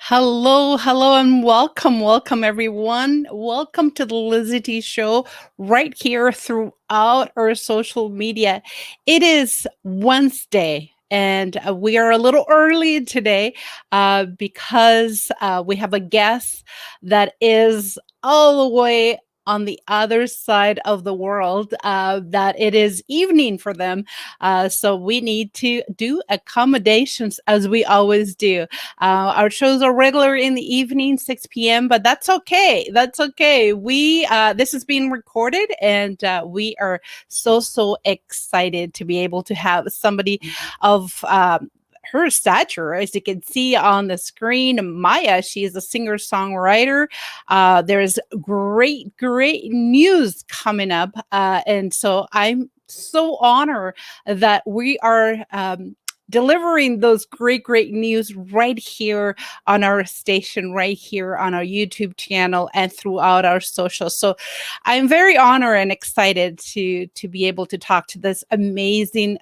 Hello, hello, and welcome, everyone. Welcome to the Lizyt Show right here throughout our social media. It is Wednesday, and we are a little early today because we have a guest that is all the way on the other side of the world, that it is evening for them. So we need to do accommodations as we always do. Our shows are regular in the evening, 6 p.m., but that's okay. That's okay. This is being recorded, and we are so excited to be able to have somebody of her stature, as you can see on the screen. Maya, she is a singer-songwriter. There's great news coming up, and so I'm so honored that we are delivering those great news right here on our station, right here on our YouTube channel, and throughout our socials. So I'm very honored and excited to be able to talk to this amazing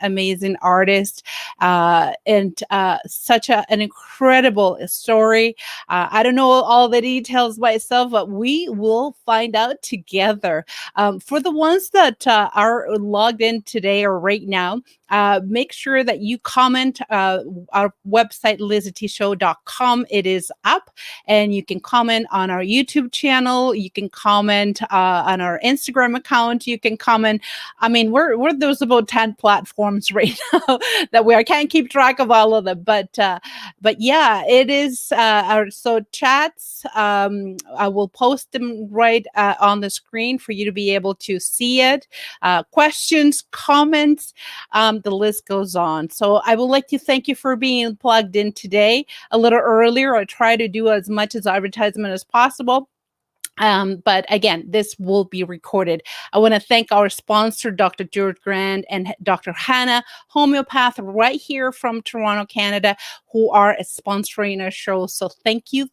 artist, and such an incredible story. I don't know all the details myself, but we will find out together. For the ones that are logged in today or right now, make sure that you comment. Our website, lizytshow.com, it is up, and you can comment on our YouTube channel. You can comment on our Instagram account. You can comment. I mean, there's about 10 platforms right now that I can't keep track of all of them, but yeah, it is. So chats, I will post them right on the screen for you to be able to see it. Questions, comments. The list goes on. So I would like to thank you for being plugged in today. A little earlier, I try to do as much as advertisement as possible. But again, this will be recorded. I want to thank our sponsor, Dr. George Grant and Dr. Hannah, homeopath, right here from Toronto, Canada, who are sponsoring our show. So thank you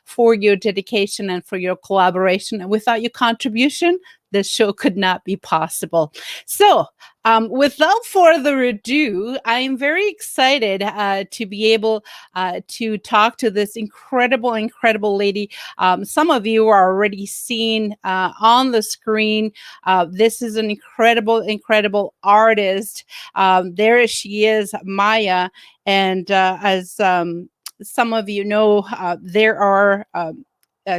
for your dedication and for your collaboration. And without your contribution, this show could not be possible. So, without further ado, I am very excited to be able to talk to this incredible lady. Some of you are already seeing on the screen. This is an incredible artist. There she is, Maya. And as some of you know,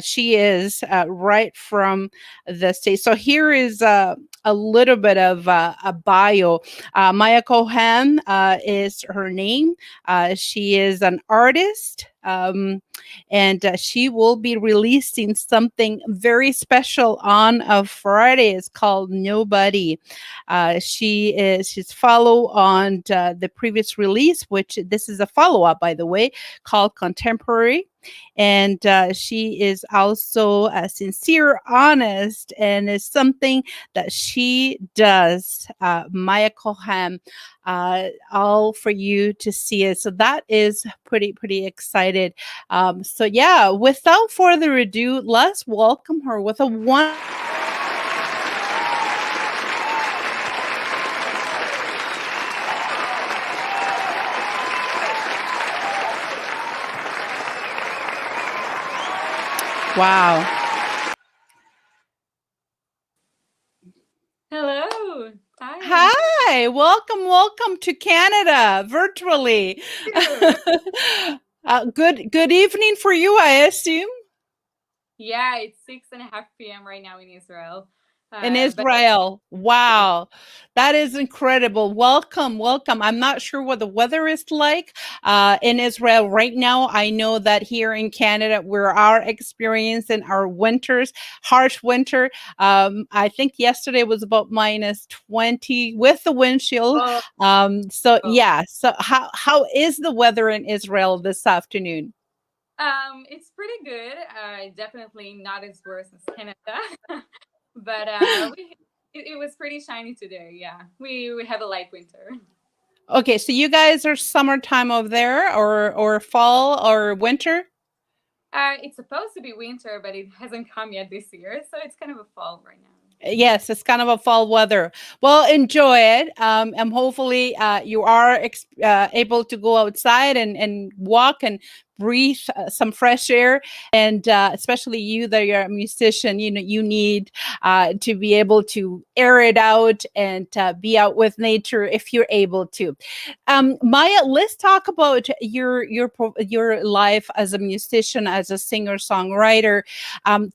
she is right from the state. So here is a little bit of a bio. Maya Cohen is her name. She is an artist. And she will be releasing something very special on a Friday. It's called Nobody. She's follow on the previous release, which this is a follow-up, by the way, called Contemporary. And she is also sincere, honest, and is something that she does. Maya Cohen, all for you to see it. So that is pretty excited. So yeah, without further ado, let's welcome her with a one. Wow. Hello. Hi. Hi. Welcome to Canada virtually. Good evening for you, I assume. Yeah, it's 6:30 p.m. right now in Israel. In Israel. Wow. That is incredible. Welcome. I'm not sure what the weather is like in Israel right now. I know that here in Canada, we are experiencing our winters, harsh winter. I think yesterday was about -20 with the wind chill. So yeah. So how is the weather in Israel this afternoon? It's pretty good. Definitely not as worse as Canada, but it was pretty shiny today. Yeah, we have a light winter. Okay, so you guys are summertime over there, or fall or winter? It's supposed to be winter, but it hasn't come yet this year, so it's kind of a fall right now. Yes, it's kind of a fall weather. Well, enjoy it. And hopefully you are able to go outside and walk and breathe some fresh air, and especially you that you're a musician, you need to be able to air it out and be out with nature if you're able to. Maya, let's talk about your life as a musician, as a singer songwriter.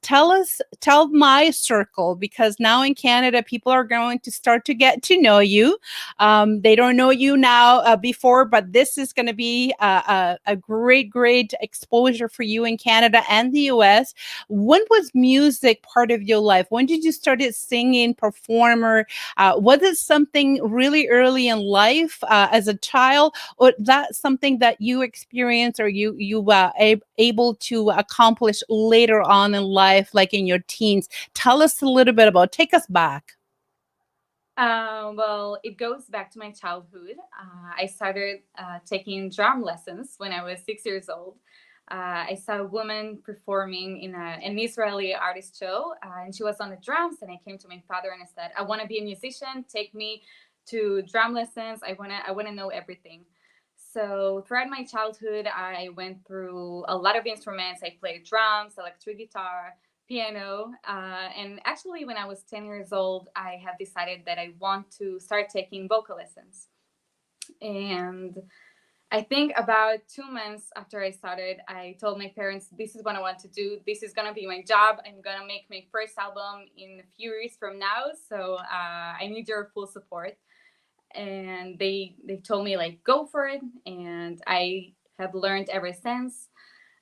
Tell my circle, because now in Canada, people are going to start to get to know you. They don't know you now before, but this is going to be a great exposure for you in Canada and the US. When was music part of your life? When did you start singing, performer? Was it something really early in life as a child, or that something that you experienced or able to accomplish later on in life, like in your teens? Tell us a little bit about. Take us back. Well, it goes back to my childhood. I started taking drum lessons when I was 6 years old. I saw a woman performing in an Israeli artist show, and she was on the drums. And I came to my father and I said, "I want to be a musician. Take me to drum lessons. I wanna know everything." So throughout my childhood, I went through a lot of instruments. I played drums, electric guitar, piano. And actually, when I was 10 years old, I have decided that I want to start taking vocal lessons. And I think about 2 months after I started, I told my parents, "This is what I want to do. This is going to be my job. I'm going to make my first album in a few years from now. So I need your full support." And they told me, like, go for it. And I have learned ever since.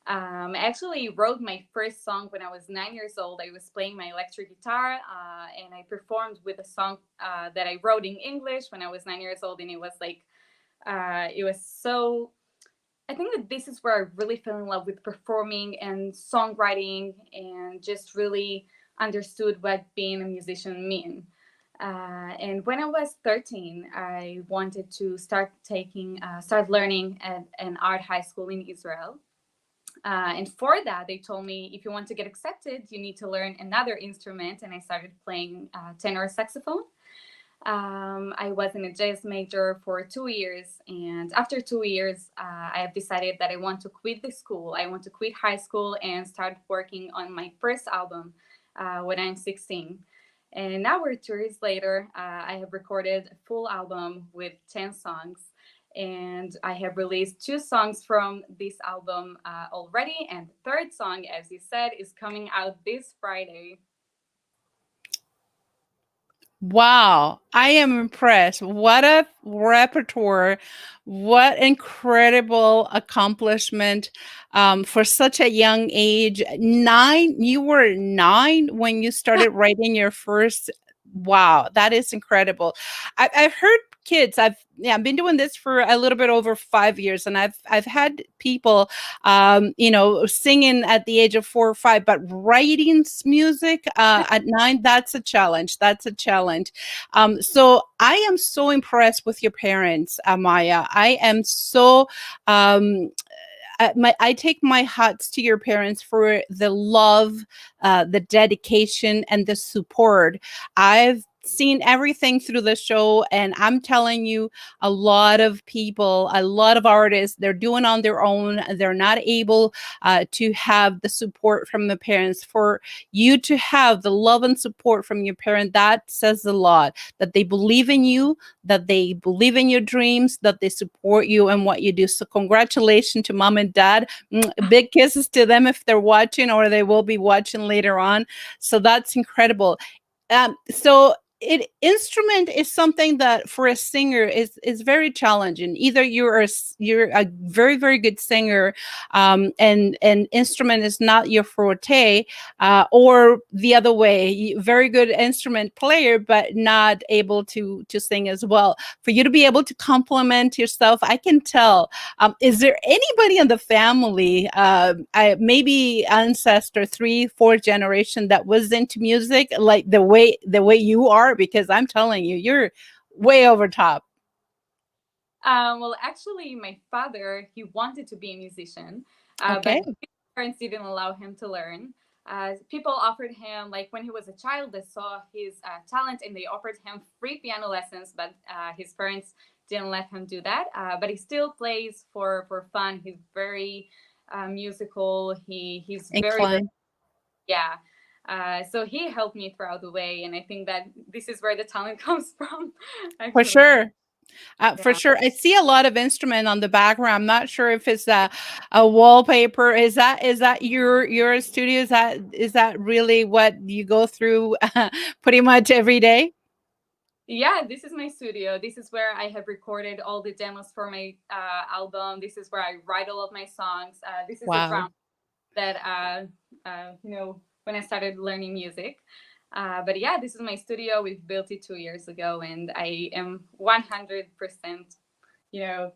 I actually wrote my first song when I was 9 years old. I was playing my electric guitar, and I performed with a song that I wrote in English when I was 9 years old. And it was like, it was so. I think that this is where I really fell in love with performing and songwriting, and just really understood what being a musician mean. And when I was 13, I wanted to start learning at an art high school in Israel. And for that, they told me, if you want to get accepted, you need to learn another instrument. And I started playing tenor saxophone. I was in a jazz major for 2 years. And after 2 years, I have decided that I want to quit the school. I want to quit high school and start working on my first album when I'm 16. And now we're 2 years later. I have recorded a full album with 10 songs. And I have released 2 songs from this album already. And the third song, as you said, is coming out this Friday. Wow, I am impressed. What a repertoire. What incredible accomplishment for such a young age. You were 9 when you started writing your first. Wow, that is incredible. I've heard kids. I've been doing this for a little bit over 5 years, and I've had people, singing at the age of 4 or 5, but writing music at 9, that's a challenge. That's a challenge. So I am so impressed with your parents, Maya. I am so I take my hats to your parents for the love, the dedication, and the support. I've seen everything through the show, and I'm telling you, a lot of people, a lot of artists, they're doing on their own. They're not able to have the support from the parents. For you to have the love and support from your parent, that says a lot. That they believe in you, that they believe in your dreams, that they support you and what you do. So congratulations to mom and dad. Big kisses to them if they're watching, or they will be watching later on. So that's incredible. So instrument is something that for a singer is very challenging. Either you're a very good singer, and instrument is not your forte, or the other way, very good instrument player but not able to sing as well. For you to be able to complement yourself, I can tell. Is there anybody in the family, maybe ancestor 3, 4 generation, that was into music like the way you are? Because I'm telling you, you're way over top. Well, actually, my father, he wanted to be a musician, but Okay. his parents didn't allow him to learn. People offered him, like when he was a child, they saw his talent and they offered him free piano lessons, but his parents didn't let him do that. But he still plays for fun. He's very musical. He's very, very, Incline. yeah. So he helped me throughout the way, and I think that this is where the talent comes from, For actually. sure. For Yeah. sure. I see a lot of instrument on the background. I'm not sure if it's a wallpaper. Is that your studio? Is that really what you go through pretty much every day? Yeah, this is my studio. This is where I have recorded all the demos for my album. This is where I write all of my songs. This is the Wow. drum that when I started learning music. But yeah, this is my studio. We've built it 2 years ago, and I am 100%. You know,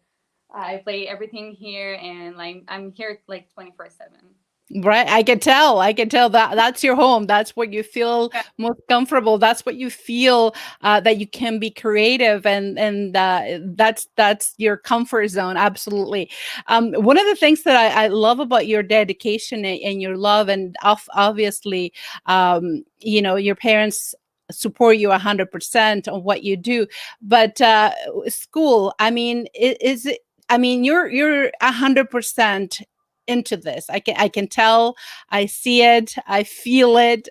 I play everything here, and like I'm here like 24/7. Right. I can tell. I can tell that that's your home. That's what you feel Yeah, most comfortable. That's what you feel that you can be creative, and that's your comfort zone. Absolutely. One of the things that I love about your dedication and your love, and obviously, your parents support you 100% on what you do, but school. I mean, is it? I mean, you're 100% into this. I can tell, I see it, I feel it.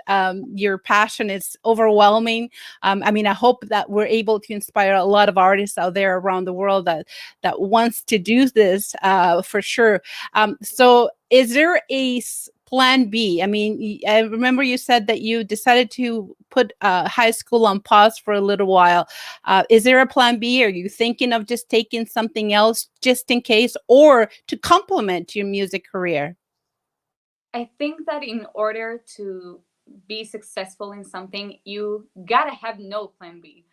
Your passion is overwhelming. I mean, I hope that we're able to inspire a lot of artists out there around the world that wants to do this for sure. So is there a plan B? I mean, I remember you said that you decided to put high school on pause for a little while. Is there a plan B? Are you thinking of just taking something else just in case, or to complement your music career? I think that in order to be successful in something, you gotta have no plan B.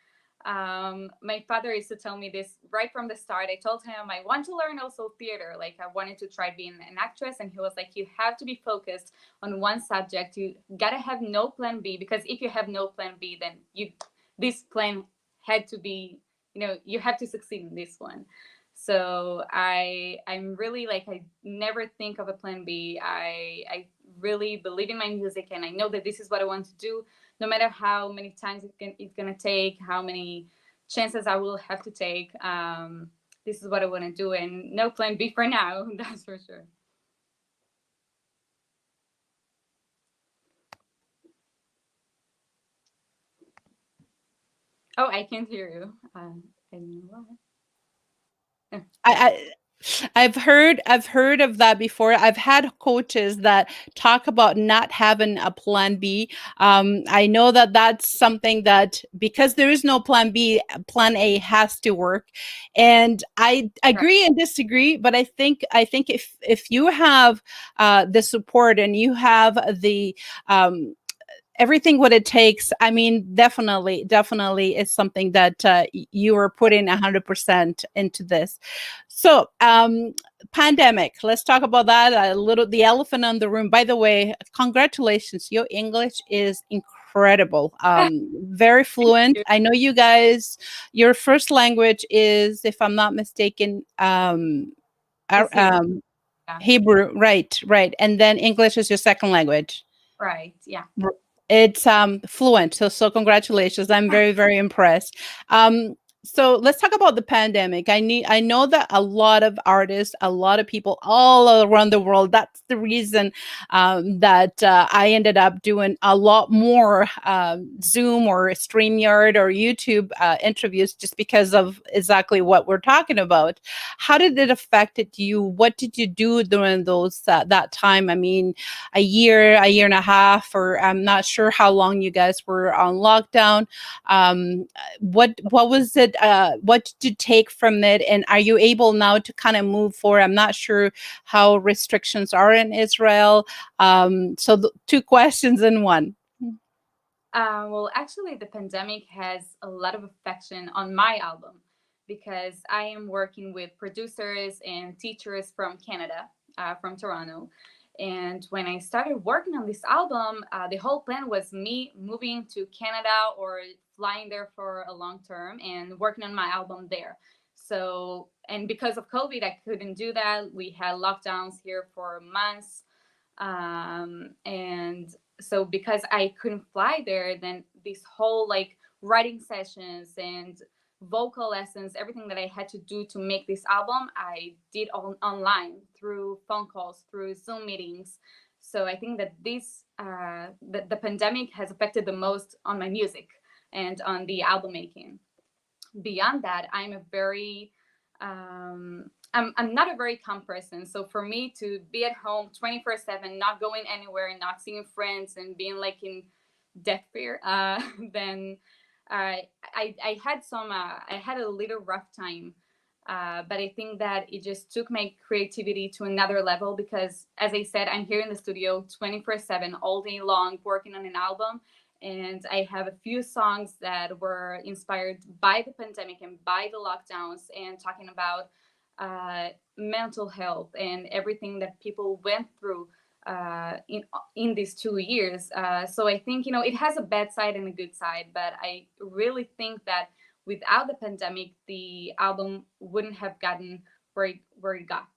My father used to tell me this right from the start. I told him I want to learn also theater. Like I wanted to try being an actress, and he was like, "You have to be focused on one subject. You gotta have no plan B, because if you have no plan B, then this plan had to be, you have to succeed in this one." So I'm really like, I never think of a plan B. I really believe in my music, and I know that this is what I want to do, no matter how many times it's gonna take, how many chances I will have to take. This is what I want to do, and no plan B for now. That's for sure. Oh, I can't hear you. I don't know why. I I've heard of that before. I've had coaches that talk about not having a plan B. I know that that's something that, because there is no plan B, plan A has to work. And I Right. agree and disagree, but I think if you have the support and you have the um, everything what it takes, I mean, definitely it's something that you are putting 100% into this. So pandemic, let's talk about that a little. The elephant in the room, by the way, congratulations, your English is incredible. Very Thank fluent. you. I know you guys, your first language is, if I'm not mistaken, It's Hebrew. um, Yeah. Hebrew. Right, and then English is your second language. Right. Yeah. It's fluent. So congratulations. I'm very impressed. Um so let's talk about the pandemic. I know that a lot of artists, a lot of people all around the world, that's the reason that I ended up doing a lot more Zoom or StreamYard or YouTube interviews, just because of exactly what we're talking about. How did it affected you? What did you do during those that time? I mean, a year and a half, or I'm not sure how long you guys were on lockdown. What was it? What did you take from it? And are you able now to kind of move forward? I'm not sure how restrictions are in Israel. So two questions in one. Well, actually, the pandemic has a lot of affection on my album, because I am working with producers and teachers from Canada, from Toronto. And when I started working on this album, the whole plan was me moving to Canada or flying there for a long term and working on my album there. So, and because of COVID, I couldn't do that. We had lockdowns here for months. And so because I couldn't fly there, then this whole like writing sessions and vocal lessons, everything that I had to do to make this album, I did online through phone calls, through Zoom meetings. So I think that the pandemic has affected the most on my music and on the album making. Beyond that, I'm not a very calm person. So for me to be at home 24/7, not going anywhere, not seeing friends, and being like in death fear, then I had a little rough time. But I think that it just took my creativity to another level because, as I said, I'm here in the studio 24/7, all day long, working on an album. And I have a few songs that were inspired by the pandemic and by the lockdowns, and talking about mental health and everything that people went through in these 2 years. So I think, it has a bad side and a good side, but I really think that without the pandemic, the album wouldn't have gotten where it got.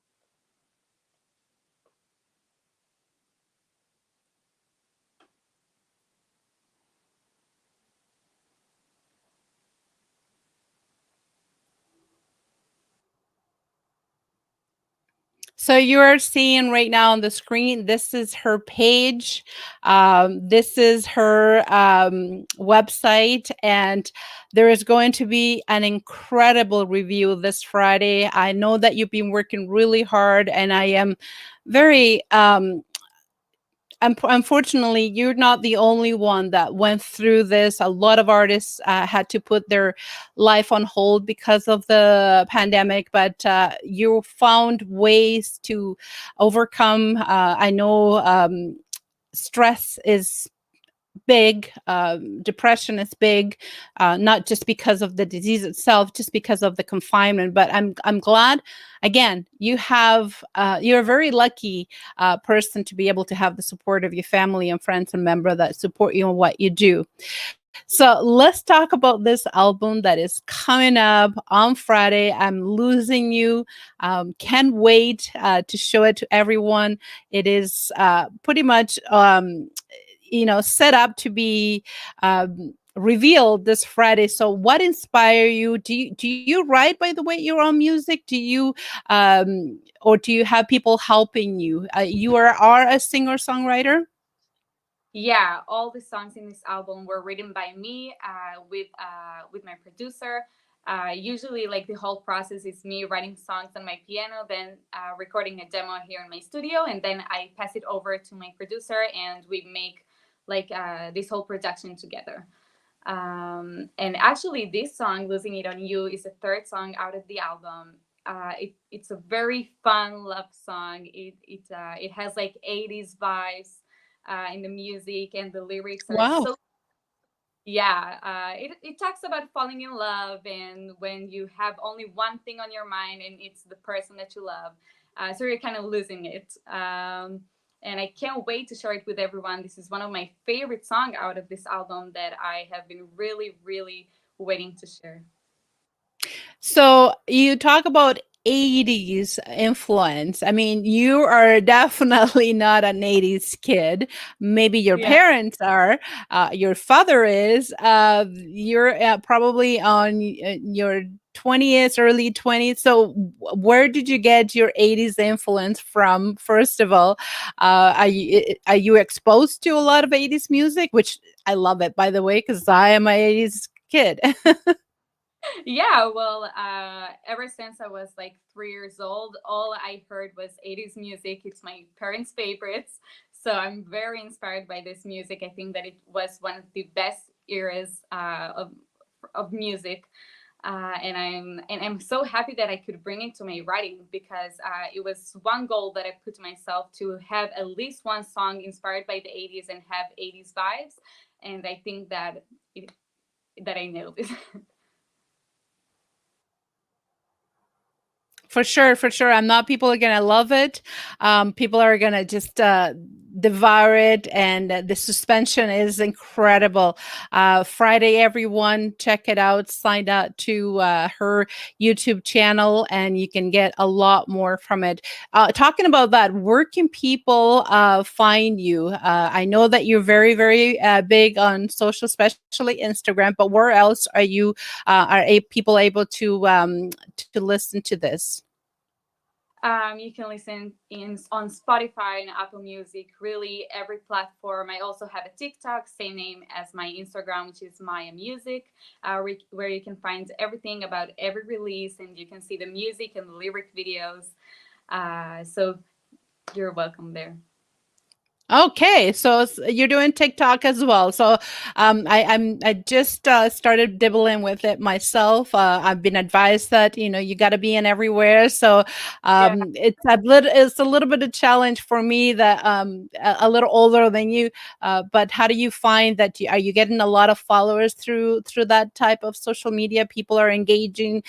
So you are seeing right now on the screen, this is her page. This is her website, and there is going to be an incredible review this Friday. I know that you've been working really hard, and I am very unfortunately, you're not the only one that went through this. A lot of artists had to put their life on hold because of the pandemic, but you found ways to overcome. I know stress is big, depression is big, not just because of the disease itself, just because of the confinement. But I'm glad, again, you're a very lucky person to be able to have the support of your family and friends and member that support you in what you do. So let's talk about this album that is coming up on Friday. I'm losing you. Can't wait to show it to everyone. It is pretty much set up to be revealed this Friday. So what inspire you? Do you write, by the way, your own music? Do you or do you have people helping you? You are a singer songwriter? Yeah, all the songs in this album were written by me with my producer. Usually, like the whole process is me writing songs on my piano, then recording a demo here in my studio, and then I pass it over to my producer, and we make like this whole production together. And actually, this song, "Losing It on You," is the third song out of the album. It's a very fun love song. It has like 80s vibes in the music, and the lyrics are Wow. so, yeah. It talks about falling in love, and when you have only one thing on your mind, and it's the person that you love, so you're kind of losing it. And I can't wait to share it with everyone. This is one of my favorite songs out of this album that I have been really, really waiting to share. So you talk about 80s influence. I mean, you are definitely not an 80s kid. Maybe your Yeah. parents are, your father is. You're probably on your 20s, early 20s. So where did you get your 80s influence from, first of all? Are you exposed to a lot of 80s music, which I love it, by the way, because I am an 80s kid. Yeah, well, ever since I was like 3 years old, all I heard was 80s music. It's my parents' favorites. So I'm very inspired by this music. I think that it was one of the best eras of music. And I'm so happy that I could bring it to my writing, because it was one goal that I put to myself, to have at least one song inspired by the 80s and have 80s vibes. And I think that I nailed it. For sure, for sure. I'm not people are gonna love it. People are gonna just devour it, and the suspension is incredible. Friday, everyone, check it out. Sign up to her YouTube channel, and you can get a lot more from it. Talking about that, where can people find you? I know that you're very, very big on social, especially Instagram, but where else are you? People able to listen to this? You can listen in on Spotify and Apple Music, really every platform. I also have a TikTok, same name as my Instagram, which is Maya Music, where you can find everything about every release, and you can see the music and the lyric videos. So you're welcome there. Okay, so you're doing TikTok as well. So I just started dibbling with it myself. I've been advised that you got to be in everywhere. So Yeah. it's a little bit of challenge for me that a little older than you. But how do you find that? Are you getting a lot of followers through that type of social media? People are engaging.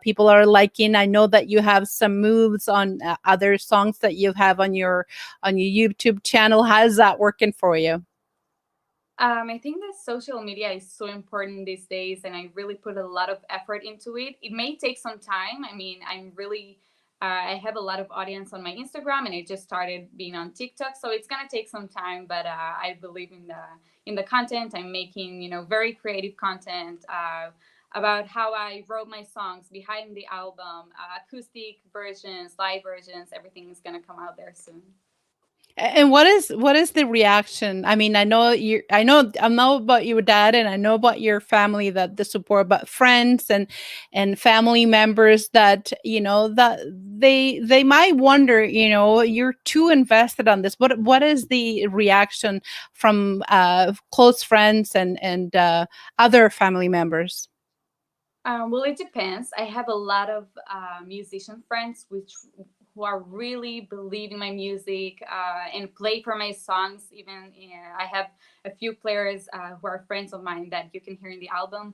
People are liking. I know that you have some moves on other songs that you have on your YouTube channel. How's that working for you? I think that social media is so important these days, and I really put a lot of effort into it. It may take some time. I mean, I have a lot of audience on my Instagram, and I just started being on TikTok, so it's gonna take some time. But I believe in the content I'm making. Very creative content about how I wrote my songs behind the album, acoustic versions, live versions. Everything is gonna come out there soon. And what is the reaction? I mean, I know about your dad, and I know about your family, that the support, but friends and family members that that they might wonder, you're too invested on this. What is the reaction from close friends and other family members? Well, it depends. I have a lot of musician friends who are really believe in my music and play for my songs. Even I have a few players who are friends of mine that you can hear in the album,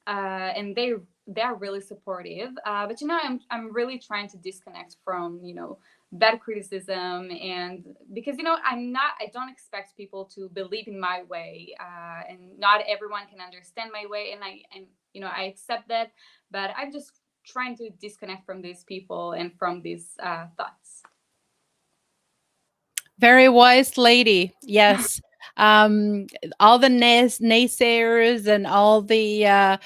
and they are really supportive. But I'm really trying to disconnect from bad criticism, and because I don't expect people to believe in my way, and not everyone can understand my way, and I accept that, but I'm just trying to disconnect from these people and from these thoughts. Very wise lady. Yes. Um, all the naysayers and all the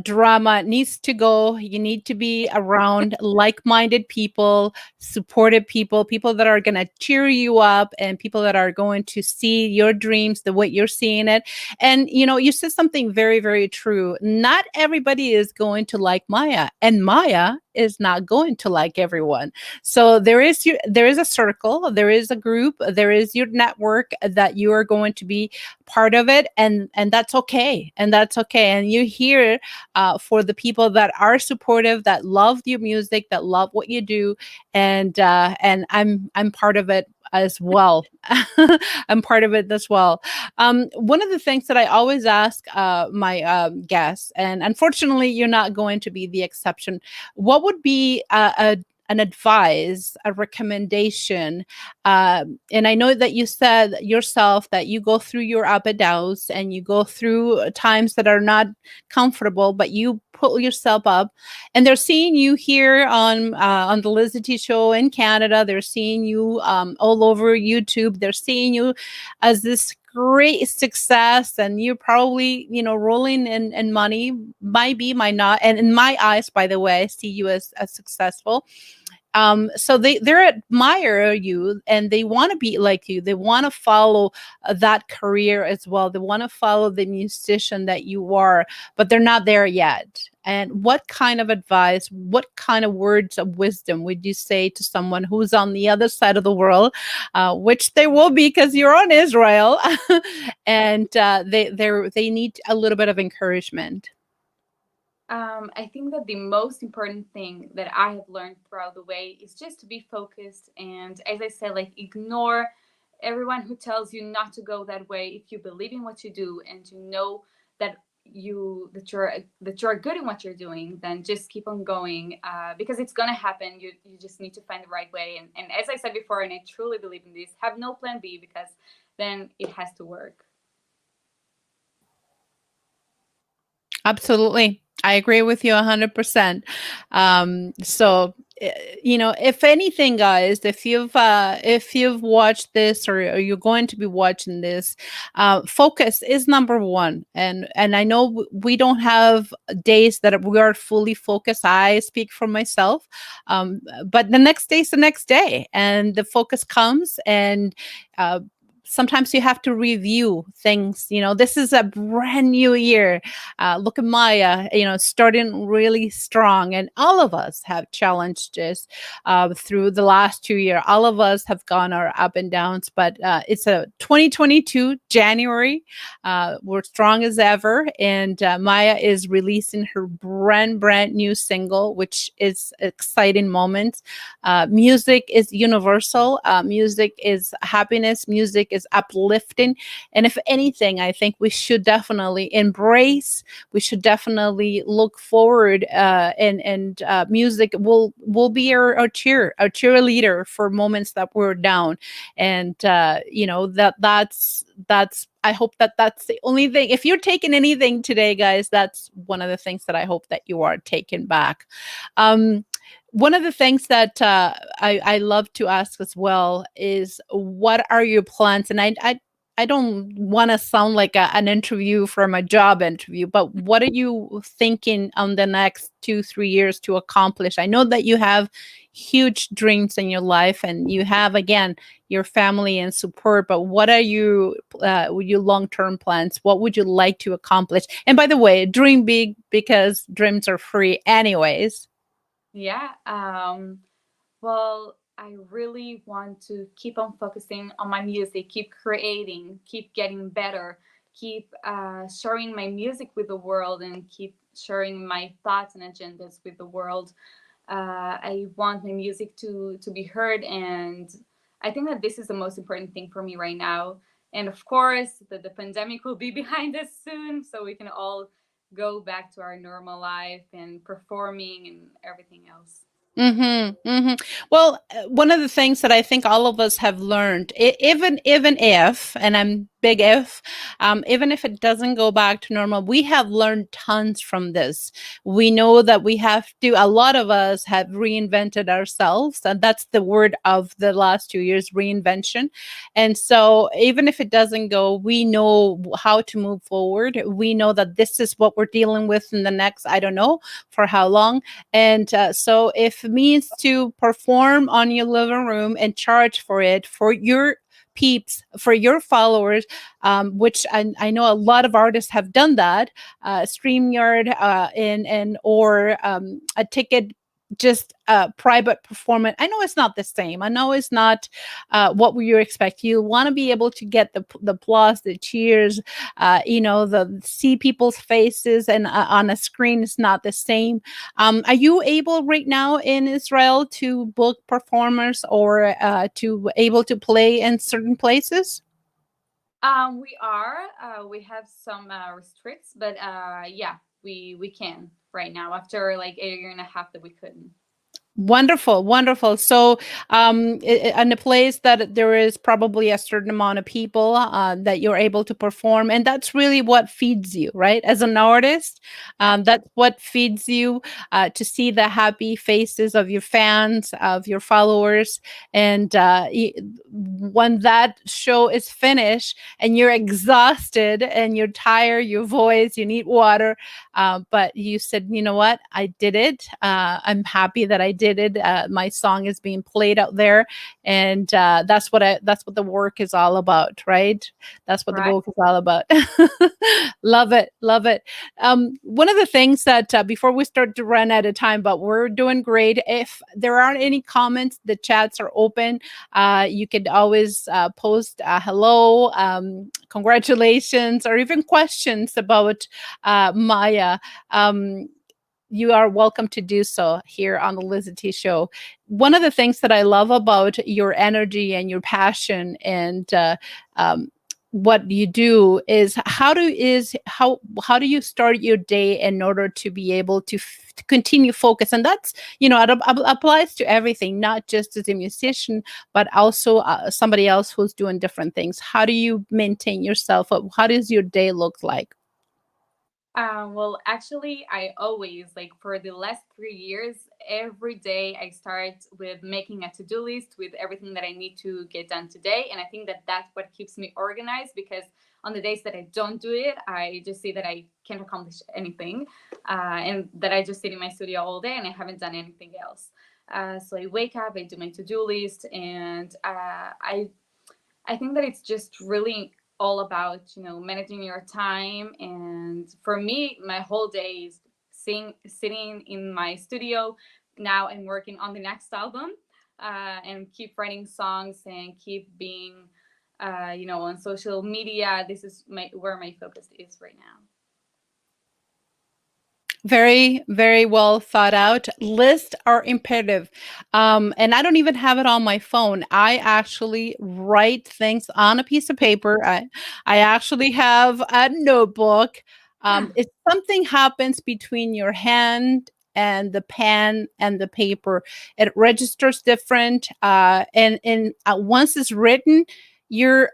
drama needs to go. You need to be around like-minded people, supportive people, people that are going to cheer you up, and people that are going to see your dreams the way you're seeing it. And you said something very, very true. Not everybody is going to like Maya, and Maya is not going to like everyone. So there is a circle, there is a group, there is your network that you are going to be part of it, and that's okay, and you're here for the people that are supportive, that love your music, that love what you do, and I'm part of it as well. I'm part of it as well. One of the things that I always ask my guests, and unfortunately you're not going to be the exception, what would be an advice, a recommendation? And I know that you said yourself that you go through your up and downs, and you go through times that are not comfortable, but you pull yourself up. And they're seeing you here on the Lizyt Show in Canada. They're seeing you all over YouTube. They're seeing you as this great success, and you're probably rolling in money, might be, might not. And in my eyes, by the way, I see you as successful. So they admire you, and they want to be like you. They want to follow that career as well. They want to follow the musician that you are, but they're not there yet. And what kind of advice, what kind of words of wisdom would you say to someone who's on the other side of the world, which they will be because you're on Israel, and they need a little bit of encouragement? I think that the most important thing that I have learned throughout the way is just to be focused. And as I said, like, ignore everyone who tells you not to go that way. If you believe in what you do and you know that you're good in what you're doing, then just keep on going, because it's gonna happen. You just need to find the right way. And as I said before, and I truly believe in this, have no plan B, because then it has to work. Absolutely. I agree with you 100%. So, if anything, guys, if you've watched this, or you're going to be watching this, focus is number one. And I know we don't have days that we are fully focused. I speak for myself, but the next day is the next day, and the focus comes. And sometimes you have to review things. This is a brand new year. Look at Maya, starting really strong. And all of us have challenges through the last 2 years. All of us have gone our up and downs, but it's a 2022 January. We're strong as ever. And Maya is releasing her brand new single, which is exciting moments. Music is universal. Music is happiness. Music is uplifting. And if anything, I think we should definitely embrace. We should definitely look forward, and music will be our cheerleader for moments that we're down. And that's I hope that that's the only thing. If you're taking anything today, guys, that's one of the things that I hope that you are taking back. One of the things that I love to ask as well is, what are your plans? And I don't want to sound like an interview from a job interview, but what are you thinking on the next 2-3 years to accomplish? I know that you have huge dreams in your life, and you have, again, your family and support, but what are your long-term plans? What would you like to accomplish? And by the way, dream big, because dreams are free anyways. Yeah. Well, I really want to keep on focusing on my music, keep creating, keep getting better, keep sharing my music with the world, and keep sharing my thoughts and agendas with the world. I want my music to be heard, and I think that this is the most important thing for me right now. And of course, the pandemic will be behind us soon, so we can all go back to our normal life and performing and everything else. Well, one of the things that I think all of us have learned, even if, and I'm big if, even if it doesn't go back to normal, we have learned tons from this. We know that we have to. A lot of us have reinvented ourselves, and that's the word of the last 2 years: reinvention. And so, even if it doesn't go, we know how to move forward. We know that this is what we're dealing with in the next, I don't know for how long. And so, if it means to perform on your living room and charge for it, for your peeps, for your followers, which I know a lot of artists have done that, StreamYard, and or a ticket, just private performance. I know it's not the same. I know it's not what you expect. You want to be able to get the applause, the cheers, the see people's faces, and on a screen is not the same. Are you able right now in Israel to book performers, or to able to play in certain places? We have some restricts, but yeah, we can right now after like a year and a half that we couldn't. Wonderful, wonderful. So, in a place that there is probably a certain amount of people that you're able to perform, and that's really what feeds you, right? As an artist, Yeah, that's what feeds you, to see the happy faces of your fans, of your followers, and when that show is finished and you're exhausted and you're tired, your voice, you need water, but you said, you know what, I did it. I'm happy that I did it. My song is being played out there, and that's what the work is all about, right? That's what the right. book is all about. Love it, love it. One of the things that, before we start to run out of time, but we're doing great. If there aren't any comments, the chats are open. You could always post hello, congratulations, or even questions about Maya. Um, you are welcome to do so here on the Lizyt Show. One of the things that I love about your energy and your passion, and what you do is how do you start your day in order to be able to continue focus? And that's, it applies to everything, not just as a musician, but also somebody else who's doing different things. How do you maintain yourself? How does your day look like? Well, actually, I always, like for the last 3 years, every day I start with making a to do list with everything that I need to get done today. And I think that that's what keeps me organized, because on the days that I don't do it, I just see that I can't accomplish anything, and that I just sit in my studio all day and I haven't done anything else. So I wake up, I do my to do list, and I think that it's just really all about, managing your time. And for me, my whole day is sitting in my studio. Now I'm working on the next album, and keep writing songs and keep being, on social media. This is where my focus is right now. Very, very well thought out. Lists are imperative. And I don't even have it on my phone. I actually write things on a piece of paper. I actually have a notebook. If something happens between your hand and the pen and the paper, it registers different. And once it's written, your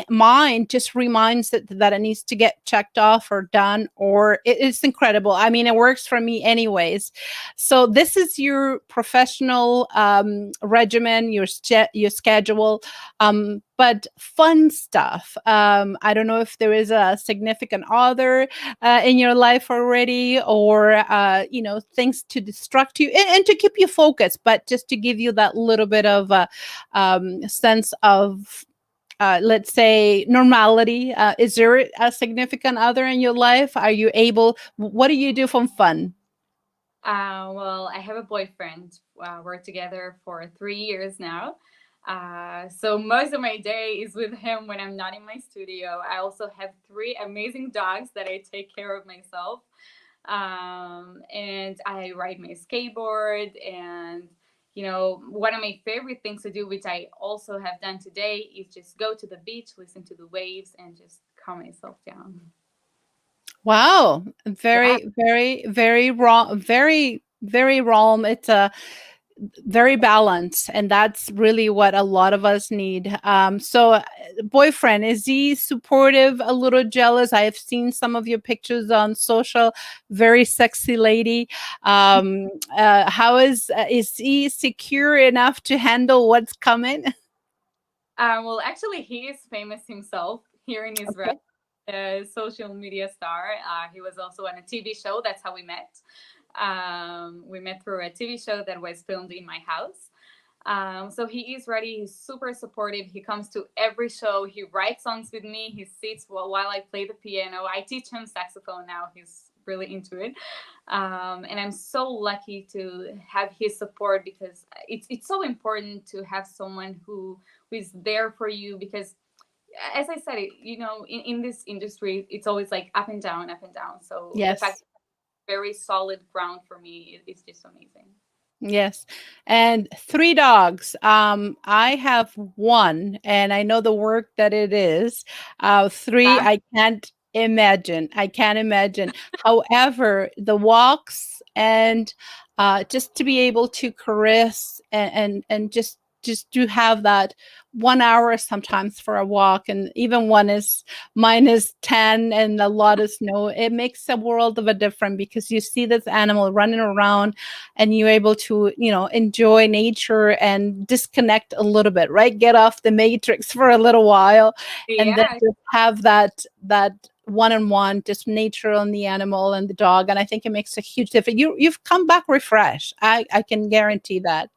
mind just reminds it that it needs to get checked off or done, or it's incredible. I mean, it works for me anyways. So this is your professional regimen, your schedule, but fun stuff. I don't know if there is a significant other in your life already, or things to distract you and to keep you focused, but just to give you that little bit of a sense of, let's say, normality. Is there a significant other in your life? Are you able? What do you do for fun? Well, I have a boyfriend. We're together for 3 years now. So most of my day is with him when I'm not in my studio. I also have three amazing dogs that I take care of myself. And I ride my skateboard. And, one of my favorite things to do, which I also have done today, is just go to the beach, listen to the waves, and just calm myself down. Wow, Yeah. very, very, very wrong, very, very wrong. It's a very balanced, and that's really what a lot of us need. Boyfriend, is he supportive, a little jealous? I have seen some of your pictures on social. Very sexy lady. How is he secure enough to handle what's coming? Well, actually, he is famous himself here in Israel. Okay. A social media star. He was also on a TV show. That's how we met. We met through a TV show that was filmed in my house. So he is ready. He's super supportive. He comes to every show. He writes songs with me. He sits while I play the piano. I teach him saxophone now. He's really into it. And I'm so lucky to have his support, because it's so important to have someone who is there for you, because as I said, in this industry, it's always like up and down, up and down. So the fact Yes. that very solid ground for me is just amazing. Yes. And three dogs. I have one, and I know the work that it is. Three, Yeah, I can't imagine. I can't imagine. However, the walks and just to be able to caress and just to have that 1 hour sometimes for a walk, and even one is -10 and a lot of snow, it makes a world of a difference, because you see this animal running around and you're able to, enjoy nature and disconnect a little bit, right? Get off the matrix for a little while, and then yeah, just have that one-on-one, just nature and the animal and the dog. And I think it makes a huge difference. You've come back refreshed. I can guarantee that.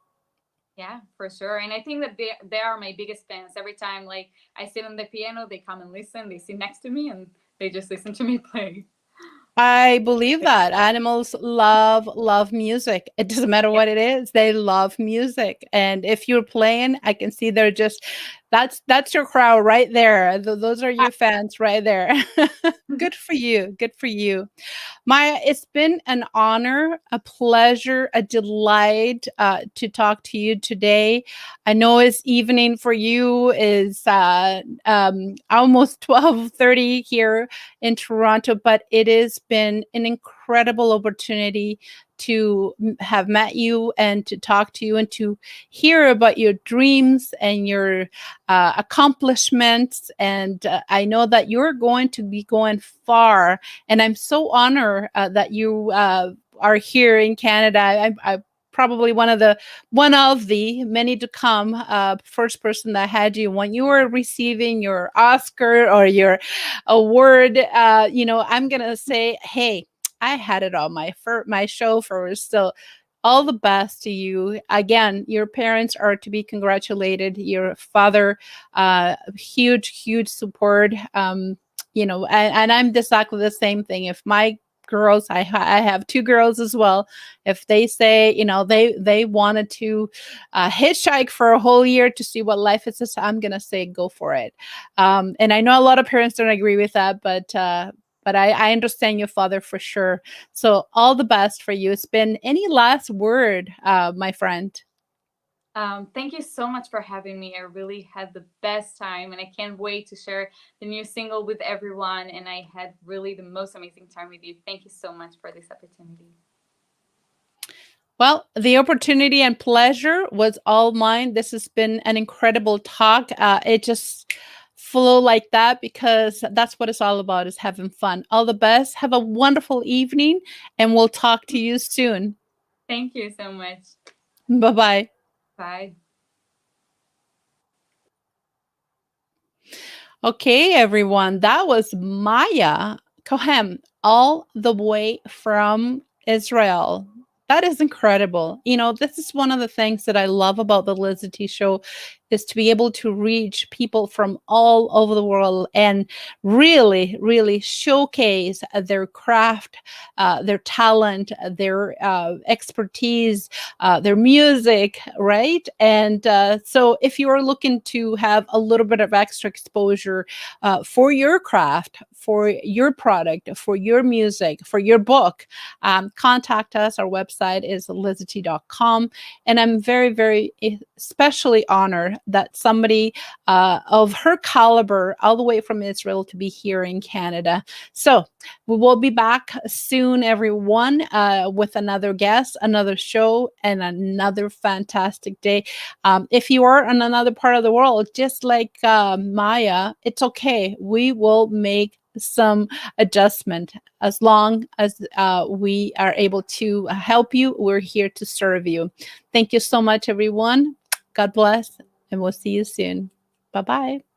yeah, for sure. And I think that they are my biggest fans. Every time, like, I sit on the piano, they come and listen. They sit next to me and they just listen to me play. I believe that animals love music. It doesn't matter Yeah, what it is. They love music. And if you're playing, I can see they're just That's your crowd right there. Those are your fans right there. Good for you. Good for you. Maya, it's been an honor, a pleasure, a delight to talk to you today. I know it's evening for you. Is almost 12:30 here in Toronto, but it has been an incredible opportunity to have met you and to talk to you and to hear about your dreams and your accomplishments. And I know that you're going to be going far, and I'm so honored that you are here in Canada. I probably one of the many to come first person that had you when you were receiving your Oscar or your award. I'm gonna say, hey, I had it on my show first. So all the best to you. Again, your parents are to be congratulated. Your father, huge, huge support. And I'm exactly the same thing. If my girls, I have two girls as well. If they say, they wanted to hitchhike for a whole year to see what life is, I'm gonna say go for it. And I know a lot of parents don't agree with that, but I understand your father for sure. So all the best for you. It's been any last word, my friend? Thank you so much for having me. I really had the best time, and I can't wait to share the new single with everyone. And I had really the most amazing time with you. Thank you so much for this opportunity. Well, the opportunity and pleasure was all mine. This has been an incredible talk. It just flow like that because that's what it's all about, is having fun. All the best. Have a wonderful evening, and we'll talk to you soon. Thank you so much. Bye-bye. Bye. Okay, everyone, that was Maya Cohen, all the way from Israel. That is incredible. This is one of the things that I love about the Lizyt Show, is to be able to reach people from all over the world and really, really showcase their craft, their talent, their expertise, their music, right? And so if you are looking to have a little bit of extra exposure for your craft, for your product, for your music, for your book, contact us. Our website is lizyt.com. And I'm very, very especially honored that somebody of her caliber, all the way from Israel, to be here in Canada. So we will be back soon, everyone, with another guest, another show, and another fantastic day. If you are in another part of the world, just like Maya, it's okay. We will make some adjustment. As long as we are able to help you, we're here to serve you. Thank you so much, everyone. God bless, and we'll see you soon. Bye bye.